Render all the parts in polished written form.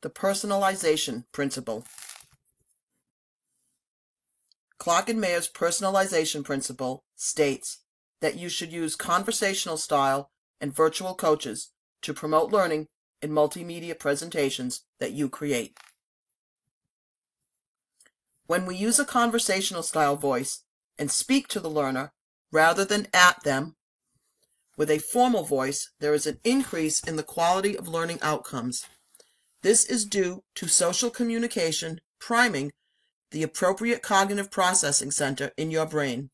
The personalization principle. Clark and Mayer's personalization principle states that you should use conversational style and virtual coaches to promote learning in multimedia presentations that you create. When we use a conversational style voice and speak to the learner rather than at them, with a formal voice, there is an increase in the quality of learning outcomes. This is due to social communication priming the appropriate cognitive processing center in your brain.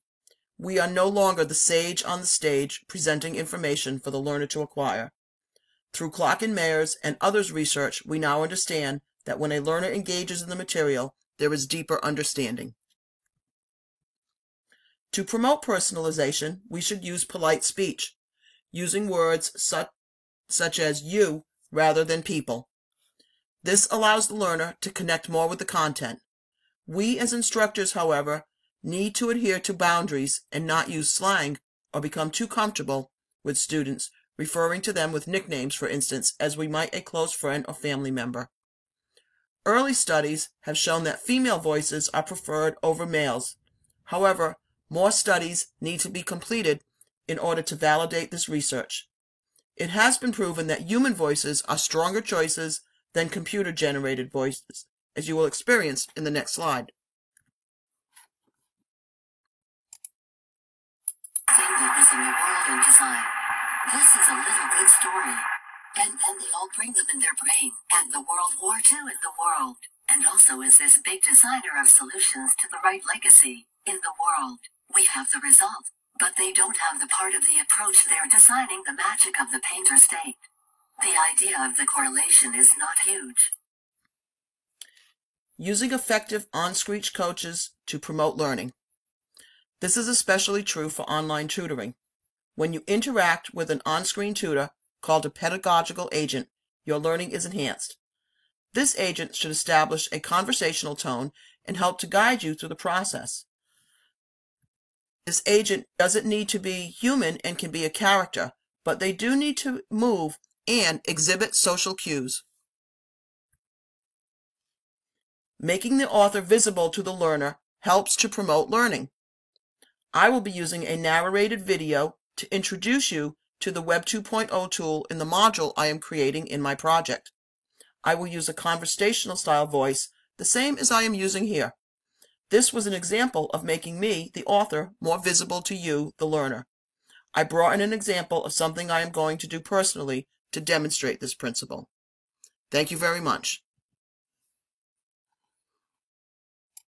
We are no longer the sage on the stage presenting information for the learner to acquire. Through Clark and Mayer's and others' research, we now understand that when a learner engages in the material, there is deeper understanding. To promote personalization, we should use polite speech, using words such as you rather than people. This allows the learner to connect more with the content. We as instructors, however, need to adhere to boundaries and not use slang or become too comfortable with students, referring to them with nicknames, for instance, as we might a close friend or family member. Early studies have shown that female voices are preferred over males. However, more studies need to be completed in order to validate this research. It has been proven that human voices are stronger choices than computer-generated voices, as you will experience in the next slide. Papers in the world and design. This is a little good story. And then they all bring them in their brain. And the World War II in the world. And also is this big designer of solutions to the right legacy in the world. We have the result. But they don't have the part of the approach. They're designing the magic of the painter state. The idea of the correlation is not huge. Using effective on-screen coaches to promote learning. This is especially true for online tutoring. When you interact with an on-screen tutor called a pedagogical agent, your learning is enhanced. This agent should establish a conversational tone and help to guide you through the process. This agent doesn't need to be human and can be a character, but they do need to move and exhibit social cues. Making the author visible to the learner helps to promote learning. I will be using a narrated video to introduce you to the Web 2.0 tool in the module I am creating in my project. I will use a conversational style voice, the same as I am using here. This was an example of making me, the author, more visible to you, the learner. I brought in an example of something I am going to do personally to demonstrate this principle. Thank you very much.